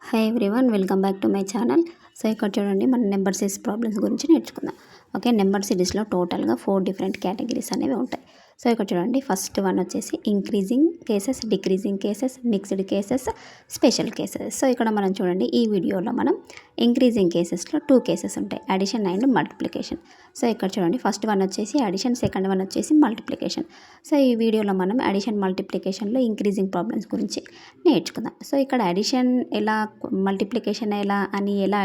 Hi everyone, welcome back to my channel. So ఇక్కడ చూడండి, మన నెంబర్ సిరీస్ ప్రాబ్లమ్స్ గురించి నేర్చుకుందాం. ఓకే, నెంబర్ సిరీస్లో టోటల్గా 4 డిఫరెంట్ కేటగిరీస్ అనేవి ఉంటాయి. సో ఇక్కడ చూడండి, ఫస్ట్ వన్ వచ్చేసి increasing cases, decreasing cases, mixed cases, special cases. So ఇక్కడ మనం చూడండి, ఈ వీడియోలో మనం ఇంక్రీజింగ్ కేసెస్లో 2 కేసెస్ ఉంటాయి, అడిషన్ అండ్ మల్టిప్లికేషన్. సో ఇక్కడ చూడండి, ఫస్ట్ వన్ వచ్చేసి అడిషన్, సెకండ్ వన్ వచ్చేసి మల్టిప్లికేషన్. సో ఈ వీడియోలో మనం అడిషన్ మల్టిప్లికేషన్లో ఇంక్రీజింగ్ ప్రాబ్లమ్స్ గురించి నేర్చుకుందాం. సో ఇక్కడ అడిషన్ ఎలా, మల్టిప్లికేషన్ ఎలా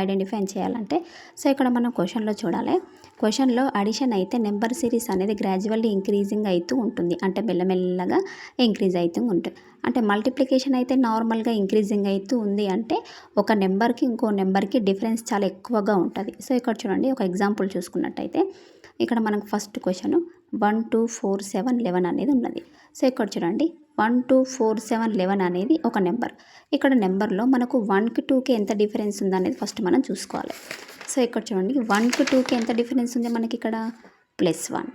ఐడెంటిఫై చేయాలంటే, సో ఇక్కడ మనం క్వశ్చన్లో చూడాలి. క్వశ్చన్లో అడిషన్ అయితే నెంబర్ సిరీస్ అనేది గ్రాడ్యువల్లీ ఇంక్రీజింగ్ అవుతూ ఉంటుంది, అంటే మెల్లమెల్లగా ఇంక్రీజ్ అవుతూ ఉంటుంది. అంటే మల్టిప్లికేషన్ అయితే నార్మల్గా ఇంక్రీజింగ్ అవుతూ ఉంది, అంటే ఒక నెంబర్కి ఇంకో నెంబర్కి డిఫరెన్స్ చాలా ఎక్కువగా ఉంటుంది. సో ఇక్కడ చూడండి, ఒక ఎగ్జాంపుల్ చూసుకున్నట్టయితే ఇక్కడ మనకు ఫస్ట్ క్వశ్చన్ 1 2 4 7 11 అనేది ఉన్నది. సో ఇక్కడ చూడండి, 1 2 4 7 11 అనేది ఒక నెంబర్. ఇక్కడ నెంబర్లో మనకు 1కి 2కి ఎంత డిఫరెన్స్ ఉందనేది ఫస్ట్ మనం చూసుకోవాలి. సో ఇక్కడ చూడండి, 1కి 2కి ఎంత డిఫరెన్స్ ఉంది మనకి, ఇక్కడ +1.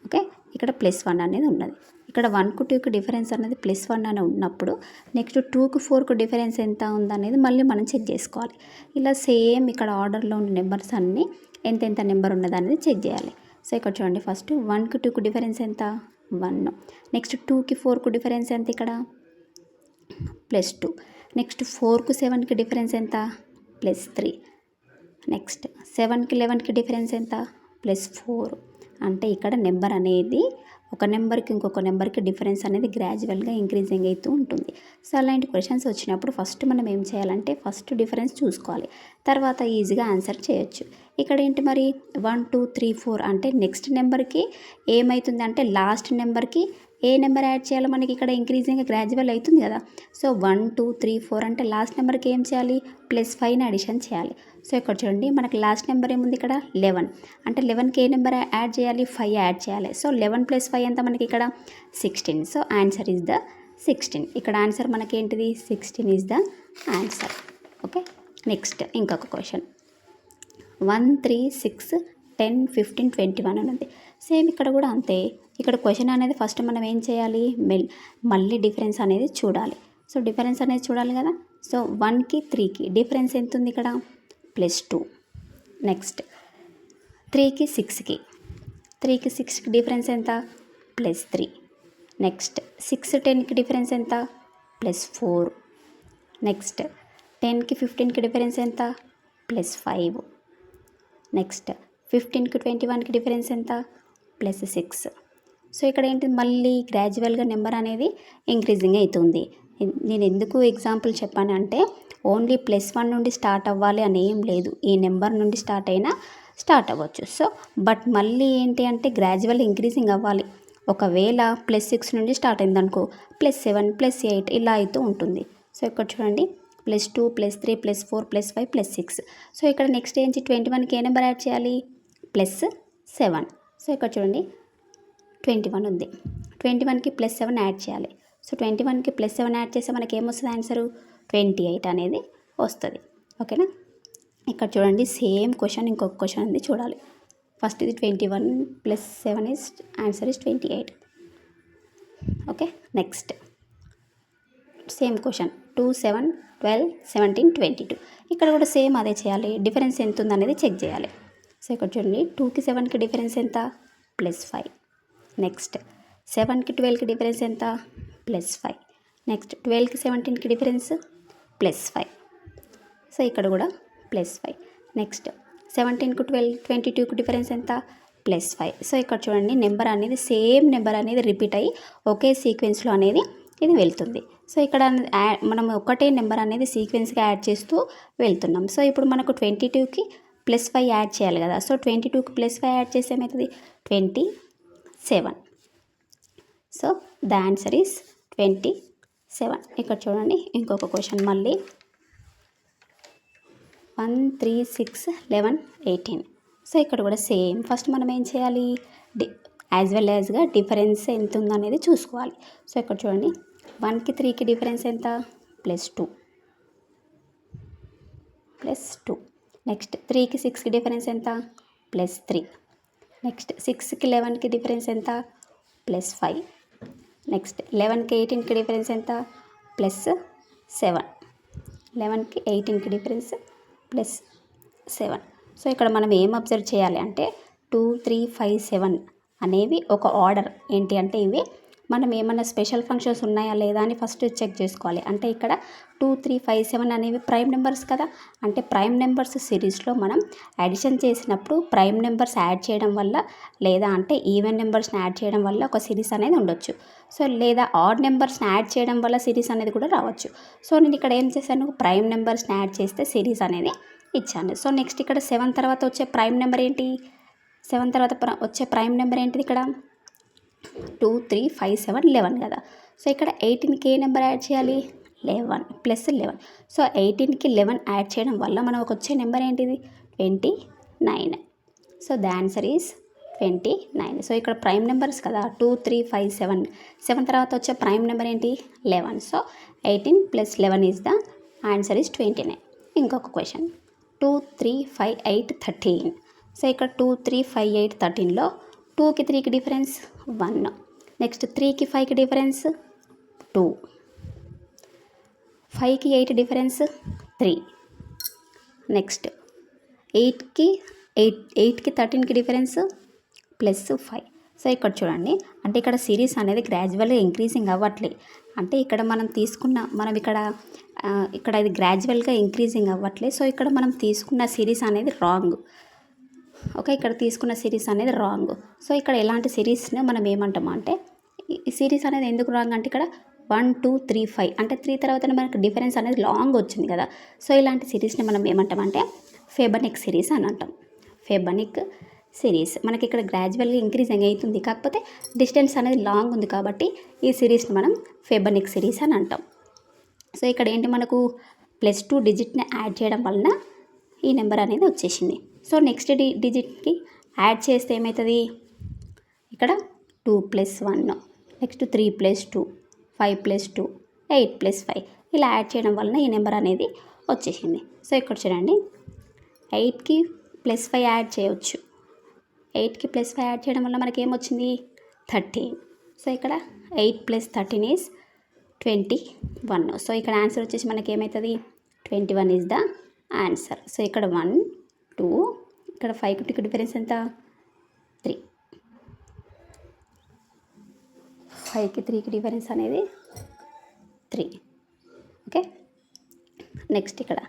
ఓకే, ఇక్కడ +1 అనేది ఉన్నది. ఇక్కడ 1కు 2కి డిఫరెన్స్ అనేది +1 అని ఉన్నప్పుడు నెక్స్ట్ 2కు 4కు డిఫరెన్స్ ఎంత ఉందనేది మళ్ళీ మనం చెక్ చేసుకోవాలి. ఇలా సేమ్ ఇక్కడ ఆర్డర్లో ఉన్న నెంబర్స్ అన్నీ ఎంత నెంబర్ ఉన్నది అనేది చెక్ చేయాలి. సో ఇక్కడ చూడండి, ఫస్ట్ 1కు 2కు డిఫరెన్స్ ఎంత, 1. నెక్స్ట్ 2కి 4కు డిఫరెన్స్ ఎంత, ఇక్కడ +2. నెక్స్ట్ 4కు 7కి డిఫరెన్స్ ఎంత, +3. నెక్స్ట్ 7కి 11కి డిఫరెన్స్ ఎంత, +4. అంటే ఇక్కడ నెంబర్ అనేది ఒక నెంబర్కి ఇంకొక నెంబర్కి డిఫరెన్స్ అనేది గ్రాడ్యువల్గా ఇంక్రీజింగ్ అవుతూ ఉంటుంది. సో అలాంటి క్వశ్చన్స్ వచ్చినప్పుడు ఫస్ట్ మనం ఏం చేయాలంటే, ఫస్ట్ డిఫరెన్స్ చూసుకోవాలి, తర్వాత ఈజీగా ఆన్సర్ చేయొచ్చు. ఇక్కడ ఏంటి మరి, 1 2 3 4 అంటే నెక్స్ట్ నెంబర్కి ఏమవుతుంది అంటే లాస్ట్ నెంబర్కి ఏ నెంబర్ యాడ్ చేయాలో మనకి ఇక్కడ ఇంక్రీజింగ్ గ్రాడ్యువల్ అవుతుంది కదా. సో 1 2 3 4 అంటే లాస్ట్ నెంబర్కి ఏం చేయాలి, +5ని అడిషన్ చేయాలి. సో ఇక్కడ చూడండి, మనకి లాస్ట్ నెంబర్ ఏముంది, ఇక్కడ 11. అంటే 11కి ఏ నెంబర్ యాడ్ చేయాలి, 5 యాడ్ చేయాలి. సో 11 + 5 ఎంత మనకి ఇక్కడ 16. So answer is the 16. ఇక్కడ ఆన్సర్ మనకి ఏంటిది, 16 is the answer. Okay, next ఇంకొక క్వశ్చన్ 1 3 6 10 15 21 అని ఉంది. సేమ్ ఇక్కడ కూడా అంతే. ఇక్కడ క్వశ్చన్ అనేది ఫస్ట్ మనం ఏం చేయాలి, మళ్ళీ డిఫరెన్స్ అనేది చూడాలి. సో డిఫరెన్స్ అనేది చూడాలి కదా. సో 1కి 3కి డిఫరెన్స్ ఎంత ఉంది, ఇక్కడ +2. నెక్స్ట్ 3కి 6కి డిఫరెన్స్ ఎంత, +3. నెక్స్ట్ 6 10కి డిఫరెన్స్ ఎంత, +4. నెక్స్ట్ 10కి 15కి డిఫరెన్స్ ఎంత, +5. నెక్స్ట్ 15కి 21కి డిఫరెన్స్ ఎంత, +6. సో ఇక్కడ ఏంటి, మళ్ళీ గ్రాడ్యువల్గా నెంబర్ అనేది ఇంక్రీజింగ్ అవుతుంది. నేను ఎందుకు ఎగ్జాంపుల్ చెప్పాను అంటే, ఓన్లీ +1 నుండి స్టార్ట్ అవ్వాలి అని ఏం లేదు, ఈ నెంబర్ నుండి స్టార్ట్ అవ్వచ్చు. సో బట్ మళ్ళీ ఏంటి అంటే గ్రాడ్యువల్ ఇంక్రీజింగ్ అవ్వాలి. ఒకవేళ +6 నుండి స్టార్ట్ అయిందనుకో, +7 +8 ఇలా అవుతూ ఉంటుంది. సో ఇక్కడ చూడండి, +2 +3 +4 +5 +6. సో ఇక్కడ నెక్స్ట్ ఏంటి, 21కి ఏ నెంబర్ యాడ్ చేయాలి, +7. సో ఇక్కడ చూడండి 21 ఉంది, 21కి +7 యాడ్ చేయాలి. సో 21కి +7 యాడ్ చేస్తే మనకి ఏమొస్తుంది ఆన్సరు, 28 అనేది వస్తుంది. ఓకేనా. ఇక్కడ చూడండి, సేమ్ క్వశ్చన్ ఇంకొక క్వశ్చన్ ఉంది చూడాలి. ఫస్ట్ ఇది 21 + 7 is answer is 28. Okay, next same question 2 7 12 17 22. ఇక్కడ కూడా సేమ్ అదే చేయాలి, డిఫరెన్స్ ఎంత ఉందనేది చెక్ చేయాలి. సో ఇక్కడ చూడండి, 2కి 7కి డిఫరెన్స్ ఎంత, +5. నెక్స్ట్ 7కి 12కి డిఫరెన్స్ ఎంత, +5. నెక్స్ట్ 12కి 17కి డిఫరెన్స్ +5. సో ఇక్కడ కూడా +5. నెక్స్ట్ 17కి 22కి డిఫరెన్స్ ఎంత, +5. సో ఇక్కడ చూడండి, నెంబర్ అనేది సేమ్ నెంబర్ అనేది రిపీట్ అయ్యి ఒకే సీక్వెన్స్లో అనేది ఇది వెళ్తుంది. సో ఇక్కడ మనం ఒకటే నెంబర్ అనేది సీక్వెన్స్గా యాడ్ చేస్తూ వెళ్తున్నాం. సో ఇప్పుడు మనకు 22కి +5 యాడ్ చేయాలి కదా. సో 22కి +5 యాడ్ చేస్తే ఏమవుతుంది, 27. So the answer is 27. ఇక్కడ చూడండి, ఇంకొక క్వశ్చన్ మళ్ళీ 1 3 6 11 18. సో ఇక్కడ కూడా సేమ్, ఫస్ట్ మనం ఏం చేయాలి, యాజ్ వెల్ యాజ్గా డిఫరెన్స్ ఎంత ఉందనేది చూసుకోవాలి. సో ఇక్కడ చూడండి, 1కి 3కి డిఫరెన్స్ ఎంత, +2. నెక్స్ట్ 3కి 6కి డిఫరెన్స్ ఎంత, +3. నెక్స్ట్ 6కి 11కి డిఫరెన్స్ ఎంత, +5. నెక్స్ట్ 11కి 18కి డిఫరెన్స్ ఎంత, +7. 11కి 18కి డిఫరెన్స్ ప్లస్ 7. సో ఇక్కడ మనం ఏం అబ్జర్వ్ చేయాలి అంటే 2, 3, 5, 7 అనేవి ఒక ఆర్డర్. ఏంటి అంటే ఇవి మనం ఏమన్నా స్పెషల్ ఫంక్షన్స్ ఉన్నాయా లేదా అని ఫస్ట్ చెక్ చేసుకోవాలి. అంటే ఇక్కడ 2, 3, 5, 7 అనేవి ప్రైమ్ నెంబర్స్ కదా. అంటే ప్రైమ్ నెంబర్స్ సిరీస్లో మనం అడిషన్ చేసినప్పుడు ప్రైమ్ నెంబర్స్ యాడ్ చేయడం వల్ల లేదా అంటే ఈవెన్ నెంబర్స్ని యాడ్ చేయడం వల్ల ఒక సిరీస్ అనేది ఉండొచ్చు. సో లేదా ఆడ్ నెంబర్స్ని యాడ్ చేయడం వల్ల సిరీస్ అనేది కూడా రావచ్చు. సో నేను ఇక్కడ ఏం చేశాను, ప్రైమ్ నెంబర్స్ని యాడ్ చేస్తే సిరీస్ అనేది ఇచ్చాను. సో నెక్స్ట్ ఇక్కడ 7 తర్వాత వచ్చే ప్రైమ్ నెంబర్ ఏంటి, 7 తర్వాత వచ్చే ప్రైమ్ నెంబర్ ఏంటిది ఇక్కడ 2, 3, 5, 7, 11 కదా. సో ఇక్కడ 18కి ఏ నెంబర్ యాడ్ చేయాలి, 11 ప్లస్ 11. సో 18కి 11 యాడ్ చేయడం వల్ల మనకు వచ్చే నెంబర్ ఏంటిది 29. So the answer is 29. So ఇక్కడ ప్రైమ్ నెంబర్స్ కదా 2, 3, 5, 7. 7 తర్వాత వచ్చే ప్రైమ్ నెంబర్ ఏంటి 11. So 18 plus 11 is the answer is 29. ఇంకొక క్వశ్చన్ 2, 3, 5, 8, 13. సో ఇక్కడ 2, 3, 5, 8, 13లో 2కి 3కి డిఫరెన్స్ 1. నెక్స్ట్ 3కి 5కి డిఫరెన్స్ 2. 5కి 8 డిఫరెన్స్ 3. నెక్స్ట్ 8కి 13కి డిఫరెన్స్ ప్లస్ 5. సో ఇక్కడ చూడండి, అంటే ఇక్కడ సిరీస్ అనేది గ్రాడ్యువల్గా ఇంక్రీజింగ్ అవ్వట్లేదు. అంటే ఇక్కడ మనం ఇక్కడ ఇది గ్రాడ్యువల్గా ఇంక్రీజింగ్ అవ్వట్లేదు. సో ఇక్కడ మనం తీసుకున్న సిరీస్ అనేది రాంగ్. ఓకే, ఇక్కడ తీసుకున్న సిరీస్ అనేది రాంగ్. సో ఇక్కడ ఎలాంటి సిరీస్ని మనం ఏమంటాము అంటే ఈ సిరీస్ అనేది ఎందుకు రాంగ్ అంటే ఇక్కడ 1, 2, 3, 5 అంటే 3 తర్వాత మనకు డిఫరెన్స్ అనేది లాంగ్ వచ్చింది కదా. సో ఇలాంటి సిరీస్ని మనం ఏమంటామంటే ఫెబనిక్ సిరీస్ అని అంటాం. ఫెబనిక్ సిరీస్ మనకి ఇక్కడ గ్రాడ్యువల్గా ఇంక్రీజింగ్ అవుతుంది, కాకపోతే డిస్టెన్స్ అనేది లాంగ్ ఉంది కాబట్టి ఈ సిరీస్ని మనం ఫెబనిక్ సిరీస్ అని అంటాం. సో ఇక్కడ ఏంటి మనకు +2 డిజిట్ని యాడ్ చేయడం వలన ఈ నెంబర్ అనేది వచ్చేసింది. సో నెక్స్ట్ డిజిట్కి యాడ్ చేస్తే ఏమవుతుంది, ఇక్కడ 2 + 1, నెక్స్ట్ 3 + 2, 5 + 2, 8 + 5 ఇలా యాడ్ చేయడం వలన ఈ నెంబర్ అనేది వచ్చేసింది. సో ఇక్కడ చూడండి 8కి +5 యాడ్ చేయవచ్చు. 8కి +5 యాడ్ చేయడం వల్ల మనకి ఏమొచ్చింది 13. సో ఇక్కడ 8 + 13 ఈజ్ 21. సో ఇక్కడ ఆన్సర్ వచ్చేసి మనకి ఏమవుతుంది 21 ఈజ్ ద ఆన్సర్. సో ఇక్కడ 1, 2 ఇక్కడ 5కి 2కి డిఫరెన్స్ ఎంత 3. 5కి 3కి డిఫరెన్స్ అనేది 3. ఓకే, నెక్స్ట్ ఇక్కడ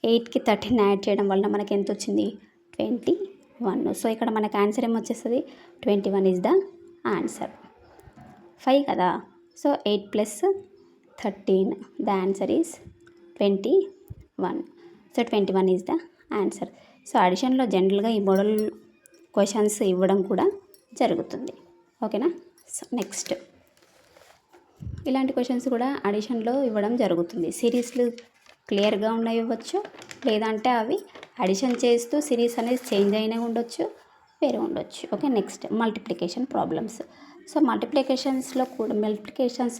8కి 13 యాడ్ చేయడం వల్ల మనకి ఎంత వచ్చింది 21. సో ఇక్కడ మనకి ఆన్సర్ ఏమొచ్చేస్తుంది 21 ఈజ్ ద ఆన్సర్. 5 కదా. So 8 + 13 the answer is 21. So 21 is the answer. So అడిషన్లో జనరల్గా ఈ మోడల్ క్వశ్చన్స్ ఇవ్వడం కూడా జరుగుతుంది. ఓకేనా. సో నెక్స్ట్ ఇలాంటి క్వశ్చన్స్ కూడా అడిషన్లో ఇవ్వడం జరుగుతుంది. సిరీస్లు క్లియర్గా ఉన్నవి ఇవ్వచ్చు, లేదంటే అవి అడిషన్ చేస్తూ సిరీస్ అనేది చేంజ్ అయినా ఉండొచ్చు, వేరే ఉండొచ్చు. Okay, next multiplication problems. So multiplications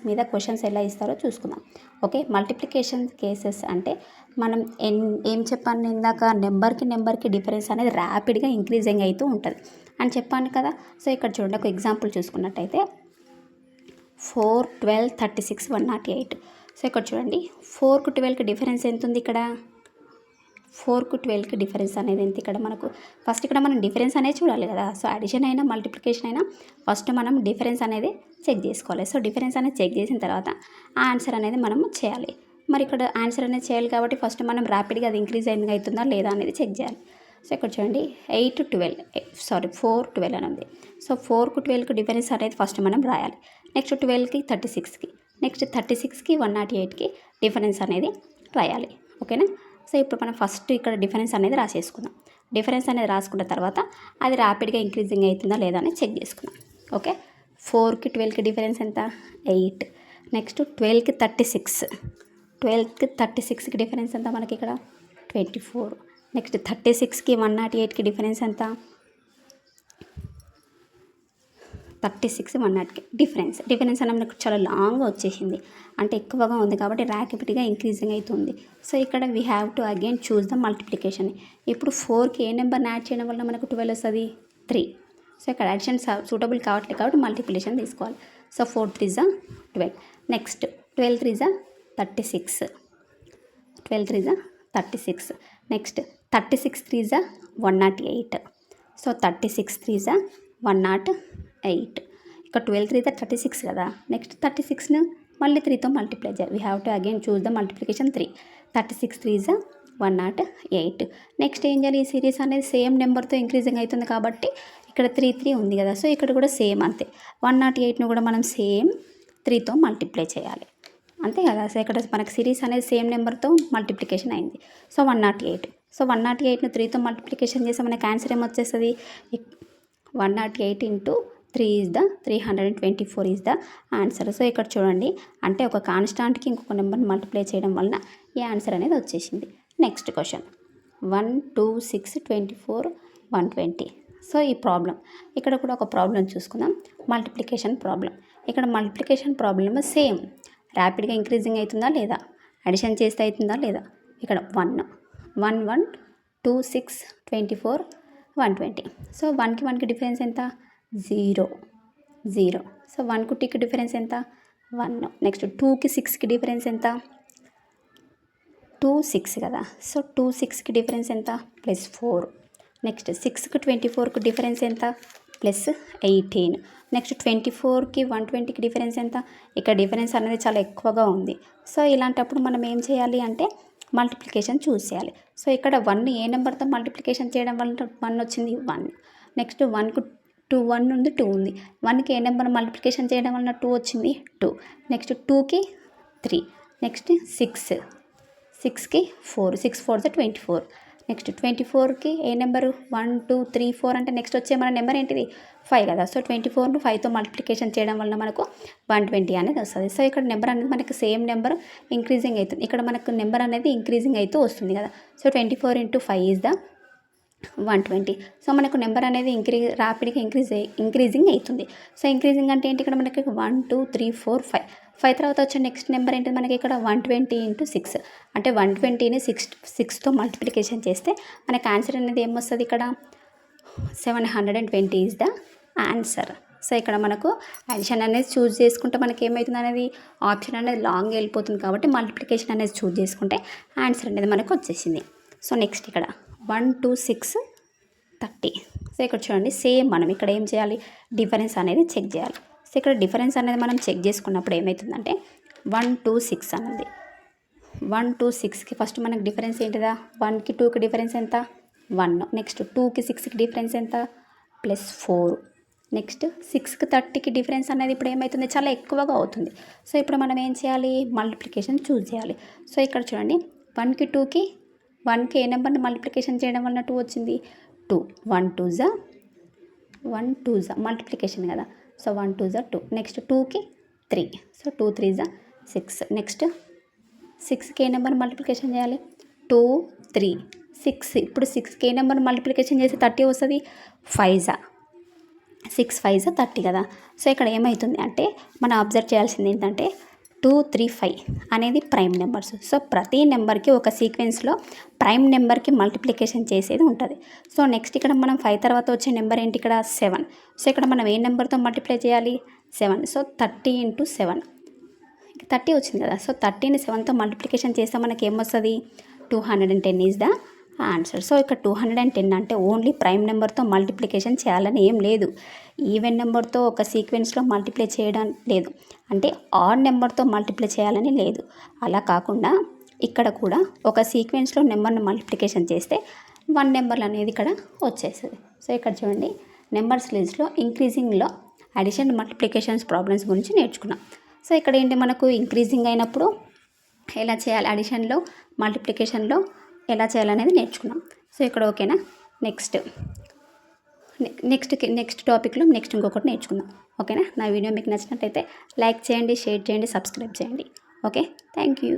మీద క్వశ్చన్స్ ఎలా ఇస్తారో చూసుకుందాం. ఓకే, మల్టిప్లికేషన్ కేసెస్ అంటే మనం ఏం చెప్పాను ఇందాక, నెంబర్కి డిఫరెన్స్ అనేది ర్యాపిడ్గా ఇంక్రీజింగ్ అవుతూ ఉంటుంది అని చెప్పాను కదా. సో ఇక్కడ చూడండి, ఒక ఎగ్జాంపుల్ చూసుకున్నట్టయితే 4, 12, 36, 108. సో ఇక్కడ చూడండి 4కు 12కి డిఫరెన్స్ ఎంత ఉంది, ఇక్కడ 4కు 12కి డిఫరెన్స్ అనేది ఎంత. ఇక్కడ మనకు ఫస్ట్ ఇక్కడ మనం డిఫరెన్స్ అనేది చూడాలి కదా. సో అడిషన్ అయినా మల్టిప్లికేషన్ అయినా ఫస్ట్ మనం డిఫరెన్స్ అనేది చెక్ చేసుకోవాలి. సో డిఫరెన్స్ అనేది చెక్ చేసిన తర్వాత ఆ ఆన్సర్ అనేది మనం చేయాలి. మరి ఇక్కడ ఆన్సర్ అనేది చేయాలి కాబట్టి ఫస్ట్ మనం ర్యాపిడ్గా అది ఇంక్రీజ్ అవుతుందా లేదా అనేది చెక్ చేయాలి. సో ఇక్కడ చూడండి 4, 12 అని ఉంది. సో 4కు 12కి డిఫరెన్స్ అనేది ఫస్ట్ మనం రాయాలి. నెక్స్ట్ 12కి 36కి, నెక్స్ట్ 36కి 108కి డిఫరెన్స్ అనేది రాయాలి. ఓకేనా. సో ఇప్పుడు మనం ఫస్ట్ ఇక్కడ డిఫరెన్స్ అనేది రాసేసుకుందాం. డిఫరెన్స్ అనేది రాసుకున్న తర్వాత అది ర్యాపిడ్గా ఇంక్రీజింగ్ అవుతుందా లేదా అని చెక్ చేసుకుందాం. ఓకే, 4కి 12కి డిఫరెన్స్ ఎంత 8. నెక్స్ట్ 12కి 36కి డిఫరెన్స్ ఎంత మనకి ఇక్కడ 24. నెక్స్ట్ 36కి 108కి డిఫరెన్స్ ఎంత 36, 108కి డిఫరెన్స్ అనేది మనకు చాలా లాంగ్గా వచ్చేసింది, అంటే ఎక్కువగా ఉంది కాబట్టి ర్యాపిడ్గా ఇంక్రీజింగ్ అవుతుంది. సో ఇక్కడ we have to again choose the multiplication. ఇప్పుడు 4కి ఏ నెంబర్ని యాడ్ చేయడం వల్ల మనకు 12 వస్తుంది 3. సో ఇక్కడ అడిషన్ సూటబుల్ కావట్లేదు కాబట్టి మల్టిప్లికేషన్ తీసుకోవాలి. సో 4 3 = 12. నెక్స్ట్ 12 3 = 36. 12 3 36. నెక్స్ట్ 36 3 108. సో 36 3 108. ఇక్కడ 12 3 36 కదా. నెక్స్ట్ 36ను మళ్ళీ 3తో మల్టిప్లై చేయాలి. We have to again choose the multiplication 3. 36 3 108. Next ఏం చేయాలి, ఈ సిరీస్ అనేది సేమ్ నెంబర్తో ఇంక్రీజింగ్ అవుతుంది కాబట్టి ఇక్కడ 3 3 ఉంది కదా. సో ఇక్కడ కూడా సేమ్ అంతే. 108ను కూడా మనం సేమ్ 3తో మల్టిప్లై చేయాలి అంతే కదా. సో ఇక్కడ మనకి సిరీస్ అనేది సేమ్ నెంబర్తో మల్టిప్లికేషన్ అయింది. సో 108. సో 108ను 3తో మల్టిప్లికేషన్ చేస్తే మనకి ఆన్సర్ ఏమొచ్చేస్తుంది, 108 into 3 is the 324 is the answer. So ఇక్కడ చూడండి, అంటే ఒక కాన్స్టాంట్కి ఇంకొక నెంబర్ని మల్టిప్లై చేయడం వలన ఈ ఆన్సర్ అనేది వచ్చేసింది. Next question 1 2 6 24 120. సో ఈ ప్రాబ్లం ఇక్కడ కూడా ఒక ప్రాబ్లం చూసుకుందాం, మల్టిప్లికేషన్ ప్రాబ్లం. ఇక్కడ మల్టిప్లికేషన్ ప్రాబ్లమ్ సేమ్, ర్యాపిడ్గా ఇంక్రీజింగ్ అవుతుందా లేదా, అడిషన్ చేస్తే అవుతుందా లేదా. ఇక్కడ 1 1 1 2 6 24 120. సో 1కి 1కి డిఫరెన్స్ ఎంత, 0 0. సో 1కు 2కి డిఫరెన్స్ ఎంత, 1. నెక్స్ట్ 2కి 6కి డిఫరెన్స్ ఎంత, 2 6 కదా. సో 2 6కి డిఫరెన్స్ ఎంత, +4. నెక్స్ట్ 6కి 24కి డిఫరెన్స్ ఎంత, +18. నెక్స్ట్ 24కి 120కి డిఫరెన్స్ ఎంత, ఇక్కడ డిఫరెన్స్ అనేది చాలా ఎక్కువగా ఉంది. సో ఇలాంటప్పుడు మనం ఏం చేయాలి అంటే మల్టిప్లికేషన్ చూస్ చేయాలి. సో ఇక్కడ 1 ఏ నెంబర్తో మల్టిప్లికేషన్ చేయడం వల్ల 1 వచ్చింది, 1. నెక్స్ట్ 1కు 2 1 ఉంది, 2 ఉంది. 1కి ఏ నెంబర్ మల్టిప్లికేషన్ చేయడం వలన 2 వచ్చింది, 2. నెక్స్ట్ 2కి 3. నెక్స్ట్ 6 6కి 4 6 4 24. నెక్స్ట్ 24కి ఏ నెంబరు 1 2 3 4 అంటే నెక్స్ట్ వచ్చే మన నెంబర్ ఏంటిది, 5 కదా. సో 24ను 5తో మల్టిప్లికేషన్ చేయడం వల్ల మనకు 120 అనేది వస్తుంది. సో ఇక్కడ నెంబర్ అనేది మనకి సేమ్ నెంబర్ ఇంక్రీజింగ్ అవుతుంది. ఇక్కడ మనకు నెంబర్ అనేది ఇంక్రీజింగ్ అవుతూ వస్తుంది కదా. So 24 × 5 is the 120. సో మనకు నెంబర్ అనేది ర్యాపిడ్గా ఇంక్రీజింగ్ అవుతుంది. సో ఇంక్రీజింగ్ అంటే ఏంటి, ఇక్కడ మనకి 1 2 3 4 5 తర్వాత వచ్చే నెక్స్ట్ నెంబర్ ఏంటి మనకి ఇక్కడ 120 × 6. అంటే 120ని 6తో మల్టిప్లికేషన్ చేస్తే మనకి ఆన్సర్ అనేది ఏమొస్తుంది, ఇక్కడ 720 ఈజ్ ద ఆన్సర్. సో ఇక్కడ మనకు అడిషన్ అనేది చూస్ చేసుకుంటే మనకి ఏమవుతుంది అనేది ఆప్షన్ అనేది లాంగ్ వెళ్ళిపోతుంది కాబట్టి మల్టిప్లికేషన్ అనేది చూస్ చేసుకుంటే ఆన్సర్ అనేది మనకు వచ్చేసింది. సో నెక్స్ట్ ఇక్కడ 1 2 6 30. సో ఇక్కడ చూడండి, సేమ్ మనం ఇక్కడ ఏం చేయాలి, డిఫరెన్స్ అనేది చెక్ చేయాలి. సో ఇక్కడ డిఫరెన్స్ అనేది మనం చెక్ చేసుకున్నప్పుడు ఏమవుతుందంటే 1 2 6 అనేది 1 2 6కి ఫస్ట్ మనకు డిఫరెన్స్ ఏంటిదా, 1కి 2కి డిఫరెన్స్ ఎంత, 1. నెక్స్ట్ 2కి 6కి డిఫరెన్స్ ఎంత, +4. నెక్స్ట్ 6కి 30కి డిఫరెన్స్ అనేది ఇప్పుడు ఏమవుతుంది, చాలా ఎక్కువగా అవుతుంది. సో ఇప్పుడు మనం ఏం చేయాలి, మల్టిప్లికేషన్ చూస్ చేయాలి. సో ఇక్కడ చూడండి, 1కి 2కి 1కి ఏ నెంబర్ని మల్టిప్లికేషన్ చేయడం వలన 2 వచ్చింది, 2. 1 2 మల్టిప్లికేషన్ కదా. సో 1 2 2. నెక్స్ట్ 2కి 3. సో 2 3 6. నెక్స్ట్ 6కి ఏ నెంబర్ మల్టిప్లికేషన్ చేయాలి, 2 3 6. ఇప్పుడు 6కి ఏ నెంబర్ మల్టిప్లికేషన్ చేసి 30 వస్తుంది, 5 6 5 30 కదా. సో ఇక్కడ ఏమవుతుంది అంటే మనం అబ్జర్వ్ చేయాల్సింది ఏంటంటే 2 3 5 అనేది ప్రైమ్ నెంబర్స్. సో ప్రతి నెంబర్కి ఒక సీక్వెన్స్లో ప్రైమ్ నెంబర్కి మల్టిప్లికేషన్ చేసేది ఉంటుంది. సో నెక్స్ట్ ఇక్కడ మనం 5 తర్వాత వచ్చే నెంబర్ ఏంటి, ఇక్కడ 7. సో ఇక్కడ మనం ఏ నెంబర్తో మల్టిప్లై చేయాలి, 7. సో 30 × 7 30 వచ్చింది కదా. సో 30ని 7తో మల్టిప్లికేషన్ చేస్తే మనకి ఏమొస్తుంది, 210 ఈజ్ ద ఆన్సర్. సో ఇక్కడ 210 అంటే ఓన్లీ ప్రైమ్ నెంబర్తో మల్టిప్లికేషన్ చేయాలని ఏం లేదు, ఈవెన్ నెంబర్తో ఒక సీక్వెన్స్లో మల్టిప్లై చేయడం లేదు, అంటే ఆడ్ నెంబర్తో మల్టిప్లై చేయాలని లేదు. అలా కాకుండా ఇక్కడ కూడా ఒక సీక్వెన్స్లో నెంబర్ని మల్టిప్లికేషన్ చేస్తే 1 నెంబర్లు అనేది ఇక్కడ వచ్చేస్తుంది. సో ఇక్కడ చూడండి, నెంబర్స్ లిస్ట్లో ఇంక్రీజింగ్లో అడిషన్ మల్టిప్లికేషన్స్ ప్రాబ్లమ్స్ గురించి నేర్చుకున్నాం. సో ఇక్కడ ఏంటి, మనకు ఇంక్రీజింగ్ అయినప్పుడు ఎలా చేయాలి, అడిషన్లో మల్టిప్లికేషన్లో ఎలా చేయాలనేది నేర్చుకున్నాం. సో ఇక్కడ ఓకేనా. నెక్స్ట్ టాపిక్లో నెక్స్ట్ ఇంకొకటి నేర్చుకుందాం. ఓకేనా. నా వీడియో మీకు నచ్చినట్లయితే లైక్ చేయండి, షేర్ చేయండి, సబ్స్క్రైబ్ చేయండి. Okay, thank you.